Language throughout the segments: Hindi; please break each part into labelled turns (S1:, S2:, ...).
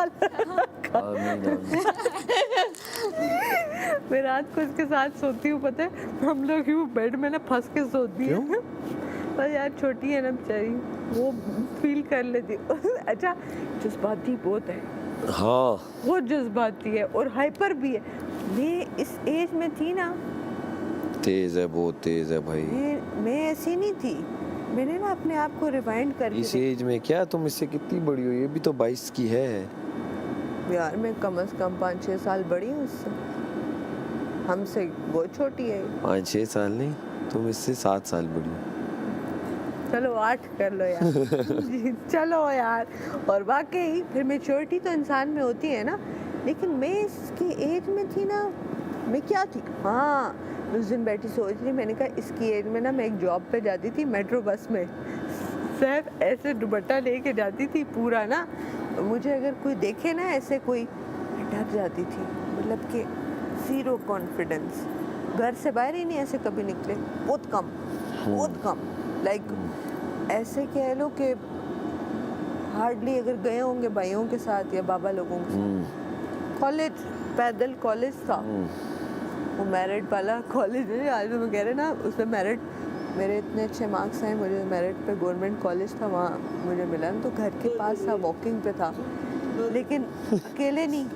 S1: निकाल। मैं रात को इसके साथ सोती हूँ, पता है हम लोग यूँ बेड में ना फंस के सोती हैं। पर यार छोटी है ना बेचारी, वो फील कर लेती। अच्छा जज्बाती बहुत है।
S2: हाँ
S1: बहुत जज्बाती है और हाइपर भी है। मैं इस एज में थी ना,
S2: तेज है, बहुत तेज है भाई।
S1: मैं ऐसी नहीं थी। मैंने ना अपने आप को रिवाइंड करके
S2: इस एज में क्या, तुम इससे कितनी बड़ी हो? ये भी तो 22 की है
S1: यार, मैं कम से कम 5-6 साल बड़ी हूँ उससे। हमसे बहुत छोटी है।
S2: 5-6 साल नहीं, तुम इससे 7 साल बड़ी हो।
S1: चलो 8 कर लो यार। जी, चलो यार। और वाकई फिर मैच्योरिटी तो इंसान में होती है ना, लेकिन मैं इसकी एज में थी ना, मैं क्या थी। हाँ, उस दिन बैठी सोच रही, मैंने कहा इसकी एज में ना मैं एक जॉब पे जाती थी मेट्रो बस में, सिर्फ ऐसे दुपट्टा लेके जाती थी पूरा ना। मुझे अगर कोई देखे ना ऐसे कोई, मैं डर जाती थी। मतलब कि ज़ीरो कॉन्फिडेंस, घर से बाहर ही नहीं ऐसे कभी निकले, बहुत कम, बहुत कम। लाइक ऐसे कह लो कि हार्डली अगर गए होंगे भाइयों के साथ या बाबा लोगों के साथ। कॉलेज, पैदल कॉलेज था, वो मेरिट वाला कॉलेज है। आज तो मैं कह रहे ना, उसमें मेरिट, मेरे इतने अच्छे मार्क्स हैं, मुझे मेरिट पे गवर्नमेंट कॉलेज था, वहाँ मुझे मिला। तो घर के पास था, वॉकिंग पे था, लेकिन अकेले नहीं।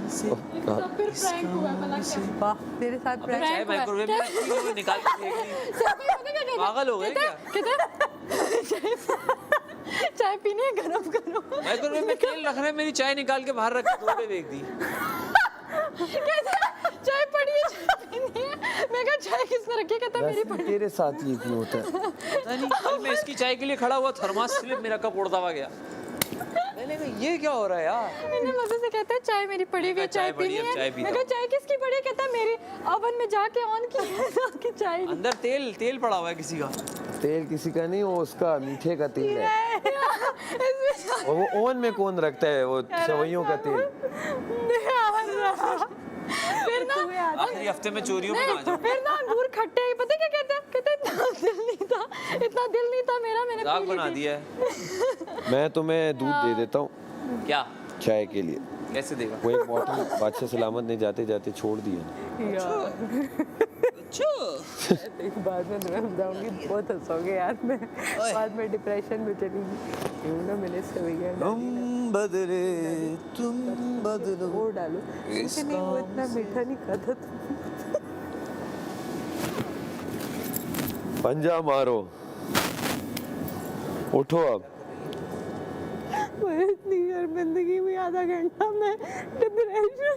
S3: फिर प्रैंक हुआ भला क्या?
S1: वाह, तेरे साथ
S3: प्रैंक
S1: प्रैंक।
S3: हुआ।
S4: माइक्रोवेव में रखी हुई, निकाल के फेंक दी। पागल हो गए क्या?
S3: चाय पीनी है, गरम करो।
S4: माइक्रोवेव में तेल रख रहे हैं, मेरी चाय निकाल के बाहर रख के धो के फेंक दी।
S3: चाय पड़ी है, चाय पीनी है। मैं कहा चाय किसने रखी? कहता मेरी पड़ी।
S2: तेरे साथ ये क्यों होता है?
S4: पता नहीं, कल मैं इसकी चाय के लिए खड़ा हुआ, थर्मास स्लिप मेरा कप उड़ता हुआ गया। मैंने कहा ये क्या हो रहा है यार?
S3: मैंने मजे से कहता है चाय मेरी पड़ी हुई है, चाय पीनी है। मैं कहा चाय किसकी पड़ी है? कहता है मेरी, ओवन में जाके ऑन की है, जाके चाय।
S4: अंदर तेल पड़ा हुआ है किसी का।
S2: तेल किसी का नहीं, वो उसका मीठे का तेल है। और वो ओवन में कौन रखता है वो सेवइयों का तेल?
S3: फिर ना
S4: आखिरी हफ्ते में चोरियों में आ जाओ।
S3: फिर ना अंगूर खट्टे, पता क्या कहते हैं? कहते हैं इतना दिल नहीं था मेरा, मैंने
S4: मजाक
S3: पी ली
S4: बना
S3: थी।
S4: दिया है।
S2: मैं तुम्हें दूध दे देता हूँ
S4: क्या?
S2: चाय के लिए।
S4: कैसे देगा?
S2: वो एक बॉटल बादशाह सलामत ने जाते जाते छोड़ दिया।
S1: बाद में मैं बताऊंगी, बहुत हंसोगे यार। मैं बाद में डिप्रेशन में चली गई। यूँ ना मैंने इससे भैया
S4: तुम बदले, तुम बदलो।
S1: वो डालो, मुझे नहीं, वो इतना मीठा नहीं खाता था।
S2: पंजा मारो, उठो अब।
S1: मैं इतनी शर्मिंदगी में आधा घंटा में डिप्रेशन।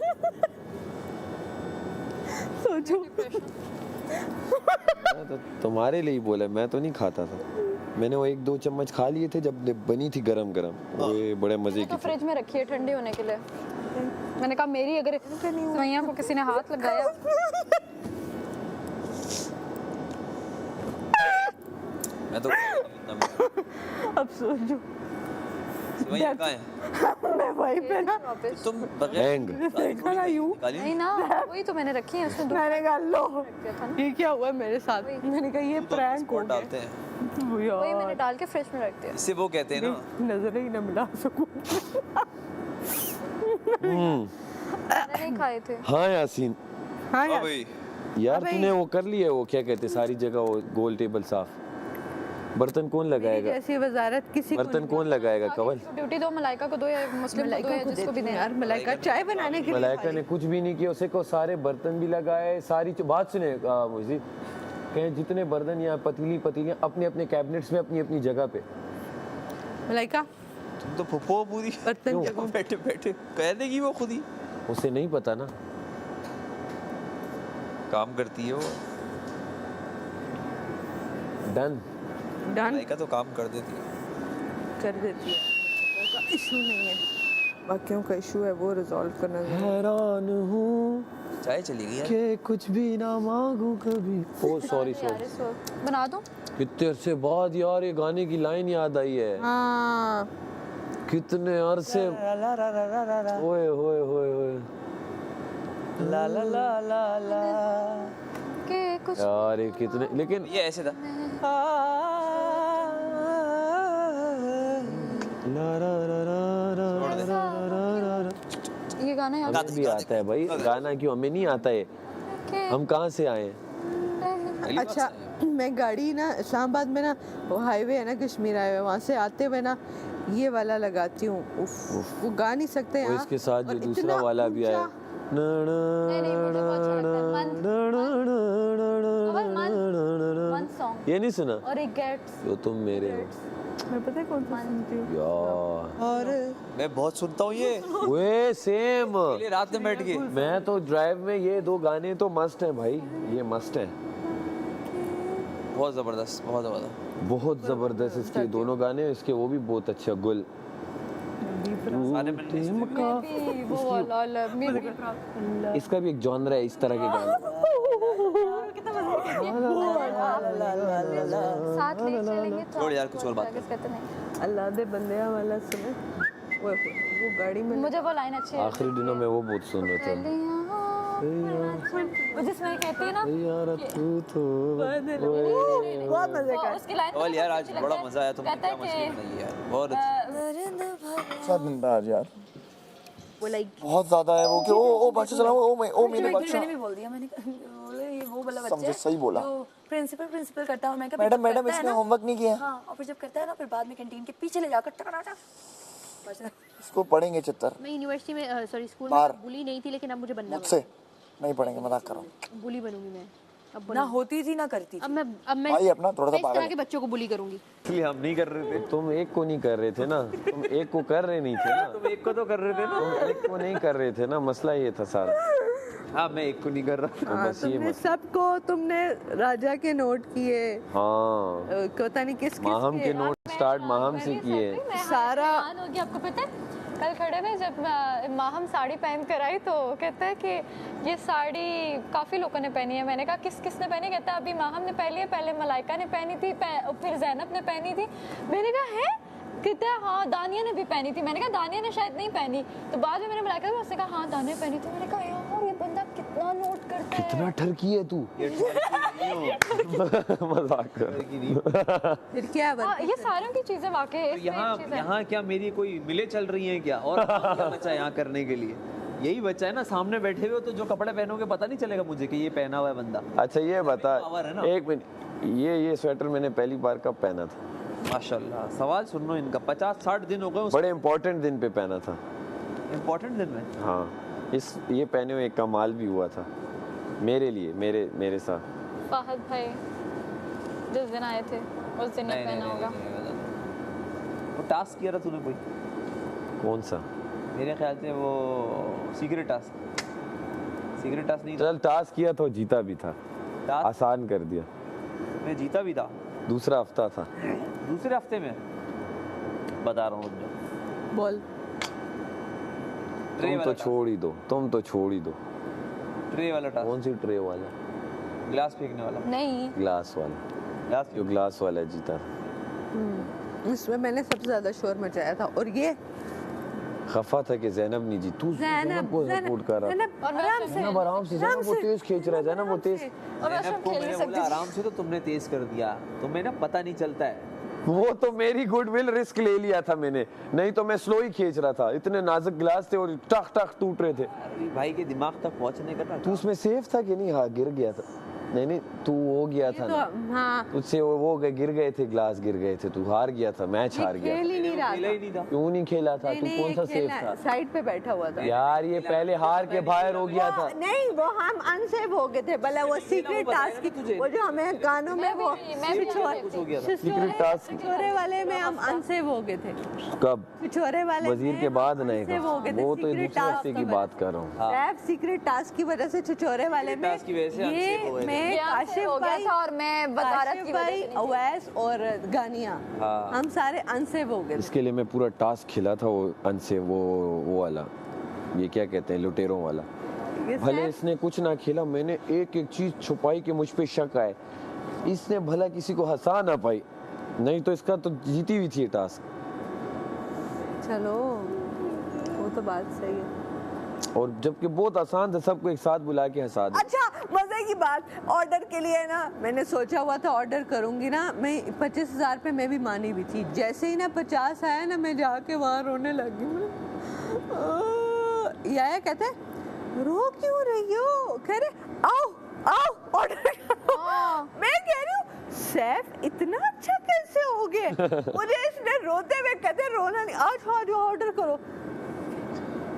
S1: सोचो,
S2: मैं तो तुम्हारे लिए ही बोला, मैं तो नहीं खाता था। मैंने वो 1-2 चम्मच खा लिए थे जब बनी थी गरम गरम, वो बड़े मजे की
S3: तो
S2: थी।
S3: फ्रिज में रखी है ठंडी होने के लिए। मैंने कहा मेरी अगर सवैया को किसी ने हाथ लगाया।
S4: मैं तो
S1: अब सोचो,
S4: सिवाय कहाँ है?
S1: मैं वहीं पे ना,
S4: तुम
S2: हैंग।
S1: देखा ना यूँ,
S3: नहीं ना, वही तो मैंने रखी है उसमें।
S1: मैंने कहा लो,
S3: दिया था ना।
S1: ये क्या हुआ मेरे साथ? मैंने कहा ये प्रैंक हो
S4: स्पॉट डालते हैं,
S1: गया
S3: वही मैंने
S1: यार।
S3: डाल के फ्रिज में रख दिया।
S4: इससे वो कहते हैं ना,
S1: नजर ही ना मिला सकूं।
S3: मैंने नहीं खाए थे।
S2: हाँ यासीन,
S1: हाँ
S4: ओ
S1: यार,
S4: भाई
S2: यार
S1: अबे।
S2: तूने वो कर लिया, वो क्या कहते सारी जगह वो गोल टेबल साफ। बर्तन कौन
S1: मेरी
S2: लगाएगा?
S1: जैसी वजारत किसी को
S2: बर्तन कौन लगाएगा कवल?
S3: ड्यूटी दो मलाइका को दो या मुस्लिम को दो
S1: मलाइका
S3: या
S1: को
S3: जिसको भी
S1: देती हूँ
S3: देना।
S1: यार। मलाइका चाय बनाने के लिए
S2: मलाइका ने कुछ भी नहीं किया, उसे को सारे बर्तन भी लगाए, सारी बात सुने मुझे कहें जितने बर्तन या पतीलियां अपने अपने कैबिनेट्स में अपनी अपनी जगह पे।
S1: मलाइका
S4: तुम तो फुफो पूरी
S1: बर्तन
S4: क्यों बैठे बैठे कह देगी वो खुद ही।
S2: उसे नहीं पता ना,
S4: काम करती है वो।
S2: डन।
S1: डन
S4: मलाइका तो काम कर देती है।
S1: कर देती है। इशू नहीं है, बाकियों का इशू है, वो रिजॉल्व करना है।
S2: हैरान हूँ
S4: चाय चली गई यार।
S2: कि कुछ भी ना मांगू कभी। ओ सॉरी
S3: यार इस वक्त बना दूं?
S2: कितने अरसे बाद यार ये गाने की लाइन याद आई है।
S1: हाँ,
S2: कितने अरसे। ओए होए होए होए
S4: ला ला ला ला ला।
S3: कि कुछ
S2: यार ये कितने, लेकिन
S4: ये ऐसे था।
S2: ला रा रा रा रा रा रा रा रा
S3: ये गाना याद
S2: हमें भी आता है भाई गाना, क्यों हमें नहीं आता है? हम कहाँ से आए हैं?
S1: अच्छा मैं गाड़ी ना इस्लामाबाद में ना वो हाईवे है ना कश्मीर हाईवे, वहाँ से आते हुए ना ये वाला लगाती हूँ। उफ वो गा नहीं सकते
S2: और
S1: यहाँ।
S2: इसके साथ जो
S1: और
S2: दूसरा
S1: इतना
S2: वाला भी आया,
S1: ऊंचा।
S3: नहीं, मुझे बहुत अच्छा लगता है। मन सॉन्ग
S2: ये नहीं सुना?
S3: और एक गेट्स।
S2: जो तुम मेरे हो
S1: मैं पता है कौन सा सुनती हूँ
S2: यार।
S1: और
S4: मैं बहुत सुनता हूँ ये
S2: वे सेम,
S4: ये रात में बैठ के।
S2: मैं तो ड्राइव में ये दो गाने तो मस्त है भाई, ये मस्त है,
S4: बहुत जबरदस्त, बहुत जबरदस्त।
S2: बहुत जबरदस्त इसके दोनों गाने, इसके वो भी बहुत अच्छा। गुल
S4: सारे मैंने सुने।
S3: वो वाला मेरे
S2: इसका भी एक जॉनर है इस तरह के गाने।
S3: साथ ले चलेंगे तो
S4: छोड़ यार, कुछ और बात कर।
S3: कहते नहीं।
S1: अल्लाह दे बंदे वाला सुने वो गाड़ी में
S3: मुझे वो लाइन अच्छी है
S2: आखिरी दिनों में वो बहुत सुन रहा था।
S3: वो जिसमें कहती है ना
S2: यार तू तो
S1: बहुत मजे का
S3: उसकी लाइन
S4: और यार आज बड़ा मजा आया, तुमने
S3: कहता है
S4: क्या मछली बनाई है यार, बहुत अच्छी।
S5: साथ मिलता यार
S1: वो लाइक
S5: बहुत ज्यादा है वो कि ओ बच्चा चला ओ मेरे बच्चा
S6: मैंने भी बोल दिया, मैंने बोले ये वो वाला बच्चा
S5: समझे,
S6: है
S5: सही बोला।
S6: जो प्रिंसिपल करता है। और मैं कहा
S5: मैडम
S6: करता है
S5: इसने
S6: ना।
S5: होमवर्क नहीं किया।
S6: हाँ, और फिर जब करता है ना, फिर बाद में कैंटीन के पीछे ले जाकर टकराटा
S5: इसको पढ़ेंगे चित्तर
S7: मैं यूनिवर्सिटी में सॉरी स्कूल
S5: बाहर।
S7: में बुली नहीं थी, लेकिन अब मुझे बनना
S5: मुझसे नहीं पढ़ेंगे, मजाक कर रहा हूँ।
S7: बुली बनूंगी मैं। अब
S6: ना होती थी ना करती थी।
S7: अब मैं
S5: भाई अपना थोड़ा सा
S7: मैं इस
S5: पागल
S7: तरह
S5: है।
S7: के बच्चों को बुली करूंगी।
S4: इसलिए हम नहीं कर रहे थे।
S2: तुम एक को नहीं कर रहे थे ना, तुम एक को कर रहे नहीं थे ना,
S4: तुम एक को तो कर रहे थे ना।
S2: तुम एक को नहीं कर रहे थे ना, मसला ये था सारा।
S4: हाँ, मैं एक को नहीं कर रहा।
S2: तो बस ये
S1: तुमने
S2: मसला।
S1: सबको तुमने राजा के नोट किए,
S2: हाँ,
S1: पता नहीं किस
S2: माहम के नोट स्टार्ट माहम से किए।
S1: सारा
S3: हो गया। आपको पता है कल खड़े में जब माहम साड़ी पहन कर आई तो कहता है कि ये साड़ी काफ़ी लोगों ने पहनी है। मैंने कहा किस किसने पहनी? कहता है अभी माहम ने पहनी है, पहले मलाइका ने पहनी थी, फिर जैनब ने पहनी थी। मैंने कहा है? कहता है हाँ दानिया ने भी पहनी थी। मैंने कहा दानिया ने शायद नहीं पहनी। तो बाद में मैंने मलाइका से कहा हाँ दानिया पहनी थी। मैंने कहा यार ये बंदा कितना नोट करता है।
S2: कितना ठरकी है तू। मजाक कर।
S1: फिर क्या
S3: हाँ, ये सारों की चीज़ें वाकई है।
S4: यहाँ क्या मेरी कोई मिले चल रही हैं क्या? और क्या बचा यहाँ करने के लिए? यही बच्चा है ना, सामने बैठे हुए हो तो जो कपड़े पहनोगे पता नहीं चलेगा मुझे कि ये पहना हुआ है बंदा।
S2: अच्छा ये बता,
S4: पावर है ना।
S2: एक मिनट, ये स्वेटर मैंने पहली बार कब पहना था?
S4: माशाल्लाह, सवाल सुन लो इनका। 50-60 दिन हो गए
S2: बड़े इम्पोर्टेंट दिन पे पहना था।
S4: इम्पोर्टेंट दिन में।
S2: हाँ, ये पहने हुए एक कमाल भी हुआ था मेरे लिए, मेरे साथ।
S3: फाहद भाई जिस दिन आए थे उस दिन नहीं पहना होगा।
S4: वो टास्क किया था तूने कोई?
S2: कौन सा?
S4: मेरे ख्याल से वो सीक्रेट टास्क नहीं था।
S2: चल टास्क किया तो जीता भी था,
S4: टास्क
S2: आसान कर दिया।
S4: मैं जीता भी था।
S2: दूसरा हफ्ता था।
S4: दूसरे हफ्ते में बता रहा हूँ रुक जाओ।
S1: बोल
S4: ट्रे
S2: तुम
S4: वाला
S2: तो छोड़ ही दो, तुम तो छोड़ ही दो।
S4: ट्रे वाला टास्क,
S2: कौन सी ट्रे वाला?
S4: गिलास फेंकने वाला।
S3: नहीं
S2: ग्लास वाला।
S4: गिलास
S2: जो ग्लास वाला जीता।
S1: इसमें मैंने सबसे ज्यादा शोर मचाया था। और ये
S2: खफा था कि जैनब नहीं जी। तू जैनब को सपोर्ट कर रहा।
S1: जैनब आराम से
S2: जैनब आराम से, जैनब वो तेज खींच रहा है, जैनब वो तेज।
S3: और वैसे
S4: जैनब
S3: हम
S4: को
S3: खेल
S4: मैंने
S3: नहीं
S4: बोला
S3: सकते।
S4: आराम से, तो तुमने तेज कर दिया। तुम्हें ना पता नहीं चलता है।
S2: वो तो मेरी गुडविल रिस्क ले लिया था मैंने, नहीं तो मैं स्लो ही खींच रहा था। इतने नाजुक गिलास थे और टक टक टूट रहे थे।
S4: अरे भाई के दिमाग तक पहुंचने का
S2: तू उसमें सेफ था कि नहीं? हाँ गिर गया था। नहीं तू हो गया था
S1: तो
S2: ना,
S1: हाँ
S2: तुझसे वो गिर गए थे, ग्लास गिर गए थे, तू हार गया था, मैच हार गया
S1: खेल ही नहीं रहा
S4: खेला
S1: था।
S4: ही नहीं था।
S2: क्यों नहीं खेला था? तू कौन सा सेफ था
S1: साइड पे बैठा हुआ था।
S2: यार? ये पहले हार के बाहर हो गया था।
S1: नहीं वो हम अनसेव हो गए थे। भला वो सीक्रेट टास्क वो जो हमें गानों में वो
S4: कुछ हो गया था।
S2: सीक्रेट टास्क
S1: छिछोरे वाले में हम अनसेव हो गए थे।
S2: कब?
S1: छिछोरे वाले
S2: वजीर
S1: में
S2: के बाद
S1: हम
S2: नहीं
S1: unsafe हो गए थे
S2: वो तो
S1: secret
S2: दूसरे
S1: task
S2: हफ्ते की
S1: की
S2: बात कर रहा हूँ।
S1: रैप सीक्रेट टास्क की वजह से छिछोरे वाले में
S4: task की वजह से unsafe हो गए थे।
S1: मैं
S3: ये आपसे
S1: काशिफ
S3: हो गया
S1: भाई
S3: था और मैं बदारत की वजह
S1: भाई
S3: से नहीं।
S1: अवैस और गानिया
S4: हाँ।
S1: हम सारे अनसेव हो गए थे।
S2: इसके लिए मैं पूरा टास्क खेला था वो अनसे वो वाला, ये क्या कहते हैं, लुटेरों वाला।
S1: ये
S2: भले
S1: सब-
S2: इसने कुछ ना खेला, मैंने एक एक चीज छुपाई कि मुझ पे शक आए। इसने भला किसी को हंसा ना पाई, नहीं तो इसका तो जीती हुई थी ये टास्क।
S1: चलो वो तो बात सही है।
S2: और जबकि बहुत आसान था, सबको एक साथ बुला के हंसा दे।
S1: अच्छा मजे की बात, ऑर्डर के लिए ना मैंने सोचा हुआ था ऑर्डर करूंगी ना मैं 25,000 पे मैं भी मानी भी थी। जैसे ही ना 50 आया ना मैं जाके वहाँ रोने लगी। याया कहते हैं रो क्यों रही हो, कह रहे आओ आओ ऑर्डर करो। मैं कह रही हूँ सैफ इतना अच्छा कैसे हो गए, मुझे इसने रोते हुए कहते रोना नहीं, आज ऑर्डर करो।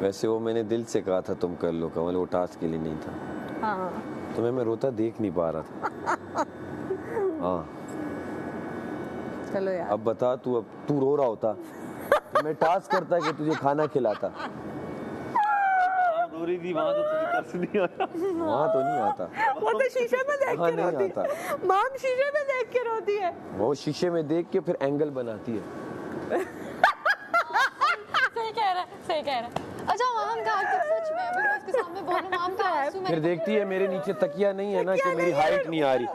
S2: वैसे वो मैंने दिल से कहा था तुम कर लो कमल, वो टास्क के लिए नहीं था।
S1: हाँ
S2: तुम्हें मैं रोता देख नहीं पा रहा था। हाँ
S1: चलो यार,
S2: अब बता तू, अब तू रो रहा होता तो मैं टास्क करता कि तुझे खाना खिलाता।
S4: रो रही थी वहां तो तुझे तरस नहीं आया।
S2: वहाँ तो नहीं आता,
S1: वो तो शीशे में देख
S2: वहाँ
S1: के
S2: नहीं
S1: रोती
S2: आता।
S1: है, माम शीशे में देख के रोती है।
S2: वो शीशे में देख के फिर एंगल बनाती है।
S3: सही कह रहा है, सही कह रहा है। अच्छा माम का आंसू सच में, अभी मैं उसके सामने बोलूं माम का आंसू
S2: फिर देखती है मेरे नीचे तकिया नहीं है ना कि मेरी हाइट नहीं आ रही,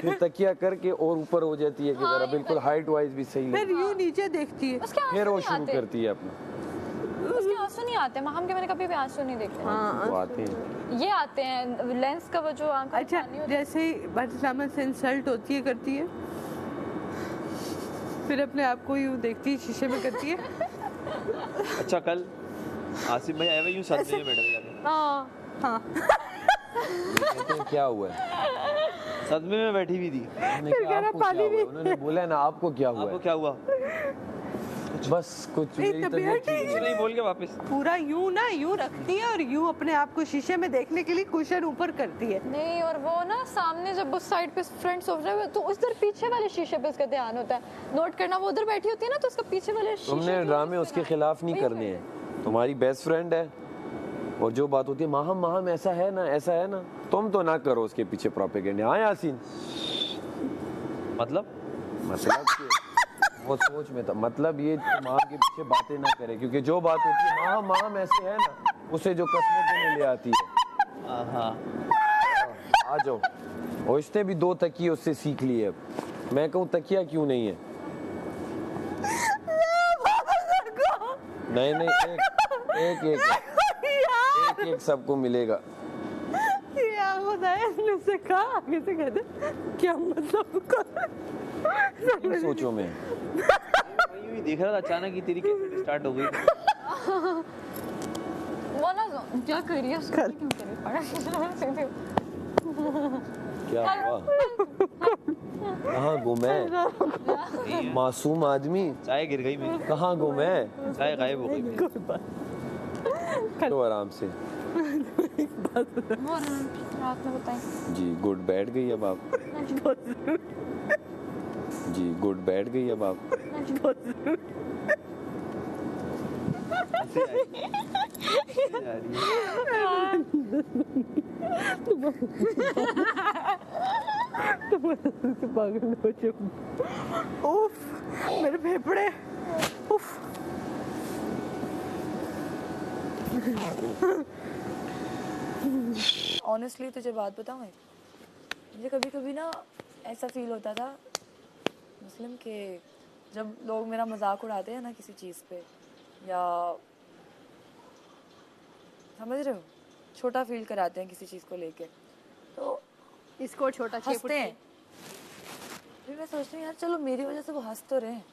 S2: फिर तकिया करके और ऊपर हो जाती है कि जरा बिल्कुल हाइट वाइज भी सही
S1: फिर
S2: लगे,
S1: यूं नीचे देखती है।
S3: उसके आंसू
S2: फिर वो
S3: नहीं
S2: शुरू
S3: आते,
S2: करती है अपना।
S3: उसके आंसू नहीं आते माम के, मैंने कभी भी आंसू नहीं देखे।
S1: हाँ
S2: वो आते हैं।
S3: ये आते हैं लेंस का वो जो आंख में
S1: अच्छा,
S3: पानी होता है।
S1: जैसे ही बदसलामत से इंसल्ट होती है करती है, फिर अपने आप को यूं देखती है शीशे में करती है।
S4: अच्छा कल आसिफ भाई आए हुए यूं सदमे में बैठ गए जाके।
S1: हाँ हाँ
S2: कहते हैं क्या हुआ है,
S4: सदमे में बैठी हुई थी।
S2: हमने कहा आपको क्या हुआ है? उन्होंने बोला ना आपको क्या हुआ
S4: आपको
S2: है,
S4: क्या हुआ?
S2: बस कुछ
S1: नहीं,
S2: मेरी
S1: तबीयत
S2: तबीयत
S1: ठीक
S2: ठीक
S4: कुछ नहीं बोल के वापस।
S1: पूरा यूं ना यूं रखती है और यूं अपने आप को शीशे में देखने के लिए कुशन ऊपर करती है।
S3: नहीं, और वो ना सामने जब उस साइड पे फ्रंट सोफ रहे तो उधर पीछे वाले शीशे पे उसका ध्यान होता है। नोट करना, वो उधर बैठी होती है ना तो उसका पीछे वाले शीशे
S2: तुमने
S3: पे
S2: ड्रामे
S3: उसका
S2: उसके
S3: ध्यान-
S2: खिलाफ नहीं
S3: वही
S2: करने हैं, तुम्हारी बेस्ट फ्रेंड है और जो बात होती है माहम माहम ऐसा है ना ऐसा है ना, तुम तो ना करो उसके पीछे प्रोपेगेंडा। हाँ यासीन,
S4: मतलब
S2: कि वो सोच में था, मतलब ये माँ के पीछे बातें ना करे, क्योंकि जो बात होती है माँ माँ ऐसे है ना, उसे जो कस्मों में ले आती है।
S4: हाँ
S2: आ जाओ, और इसने भी 2 तकिए उससे सीख लिए। अब मैं कहूँ तकिया क्यों नहीं है, नहीं नहीं, एक एक एक एक एक सबको मिलेगा।
S1: यार खुदाया, इसने से कहा आगे से कहते क्या मतलब
S2: इन सोचों में
S4: मैं यूं ही देख रहा था, अचानक ही तेरी कैसेट स्टार्ट हो गई।
S3: वो ना क्या कर रही है उसको क्यों कर रही है?
S2: क्या हुआ, कहाँ गुम है मासूम आदमी,
S4: चाय गिर गई मेरी,
S2: कहाँ गुम है,
S4: चाय गायब हो गई मेरी।
S2: तो आराम से।
S3: वो रात में बताएं।
S2: जी गुड, बैठ गई अब आप, जी गुड, बैठ गई अब आप।
S1: पागल हो चुप। उफ मेरे फेफड़े, उफ।
S6: ऑनेस्टली तुझे बात बताऊं, मुझे कभी कभी ना ऐसा फील होता था मुस्लिम के, जब लोग मेरा मजाक उड़ाते हैं ना किसी चीज़ पे, या समझ रहे हो, छोटा फील कराते हैं किसी चीज़ को लेके, तो
S7: इसको छोटा
S6: हंसते हैं। फिर मैं सोचती हूँ यार चलो मेरी वजह से वो हंस तो रहे हैं,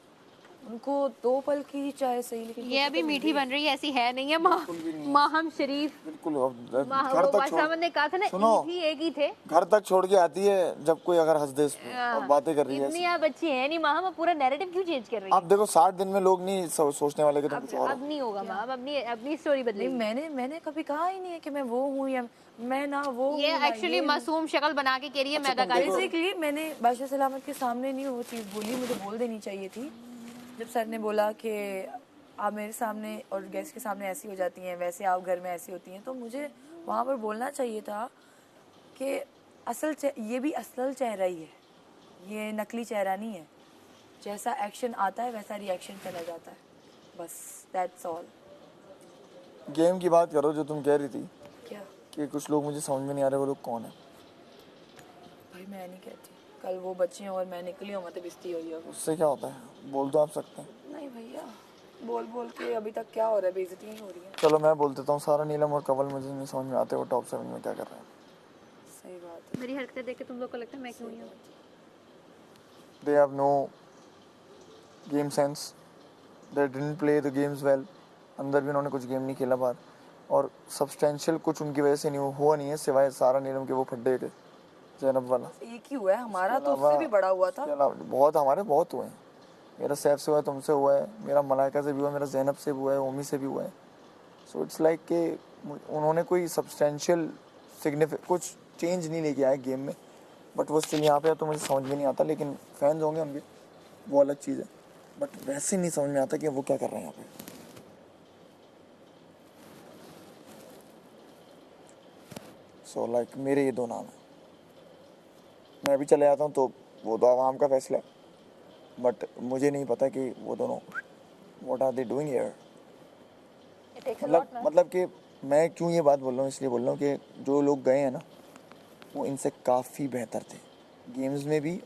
S6: उनको 2 पल की ही चाय सही, लेकिन
S7: ये अभी मीठी बन रही है, ऐसी है नहीं है। माहम शरीफ,
S5: बिल्कुल।
S7: वो वासामद ने कहा था ना,
S5: सुनो,
S7: ईद ही एक ही थे।
S5: घर तक छोड़ के आती है जब कोई अगर हंस दे इस पे और बातें कर रही है।
S7: इतनी आप अच्छी है नहीं माहम, अब पूरा नैरेटिव क्यों चेंज कर रही है?
S5: आप देखो 60 दिन में लोग नहीं सोचने वाले कि तुम कुछ और हो।
S7: अब नहीं होगा माहम, अपनी स्टोरी
S6: नहीं,
S7: बदलेगी।
S6: मैंने कभी कहा ही नहीं है कि मैं वो हूँ या मैं ना वो हूँ
S7: ये
S6: ना
S7: एक्चुअली
S6: ये हूँ।
S7: मासूम शक्ल बना के कह रही है मैं अदाकारी हूँ।
S6: बेसिकली मैंने बादशाह सलामत के सामने नहीं वो चीज़ बोली, मुझे बोल देनी चाहिए थी। जब सर ने बोला कि आप मेरे सामने और गेस्ट के सामने ऐसी हो जाती हैं, वैसे आप घर में ऐसी होती हैं, तो मुझे वहाँ पर बोलना चाहिए था कि ये भी असल चेहरा ही है, ये नकली चेहरा नहीं है। जैसा एक्शन आता है वैसा रिएक्शन चला जाता है, बस दैट्स ऑल।
S5: गेम की बात करो जो तुम कह रही थी
S6: क्या
S5: कि कुछ लोग मुझे समझ में नहीं आ रहे, वो लोग कौन है?
S6: भाई मैं नहीं कहती, कल वो बच्चे और मैं निकली हूँ, मतलब बेइज्जती हुई है।
S5: उससे क्या होता है, बोल तो आप सकते हैं।
S6: नहीं भैया, बोल बोल के अभी तक क्या हो रहा है, बेइज्जतियाँ ही हो रही हैं।
S5: चलो मैं बोल देता हूँ, सारा नीलम और कवल मुझे नहीं समझ में आते वो टॉप 7 में क्या कर रहे हैं।
S6: सही बात है।
S7: मेरी हरकतें देख के तुम लोग को लगता है मैं क्यों नहीं हूँ?
S5: They have no game sense, they didn't play the games well। अंदर भी उन्होंने कुछ गेम नहीं खेला बाहर, और सब्सटेंशियल कुछ उनकी वजह से नहीं हुआ नहीं है, सिवाय सारा नीलम के वो फड्डे के जैनब वाला।
S6: एक ही हुआ है हमारा, तो
S5: अलावा-
S6: उससे भी बड़ा हुआ था।
S5: इसके अलावा बहुत हमारे बहुत हुए हैं। मेरा सैफ से हुआ है, तुमसे हुआ है, मेरा मलाइका से भी हुआ है, मेरा जैनब से भी हुआ है, ओमी से भी हुआ है। सो इट्स लाइक कि उन्होंने कोई सब्सटेंशियल कुछ चेंज नहीं लेके आए गेम में, बट वो स्टिल यहाँ पे है तो मुझे समझ में नहीं आता। लेकिन फैंस होंगे उनके, वो अलग चीज़ है, बट वैसे नहीं समझ में आता कि वो क्या कर रहे हैं यहाँ पे। सो लाइक मेरे ये दो नाम हैं। मैं भी चले जाता हूँ तो वो तो आवाम का फैसला है, बट मुझे नहीं पता कि वो दोनों what are they doing here. मतलब कि मैं क्यों ये बात बोल रहा हूँ, इसलिए बोल रहा हूँ कि जो लोग गए हैं ना वो इनसे काफ़ी बेहतर थे गेम्स में भी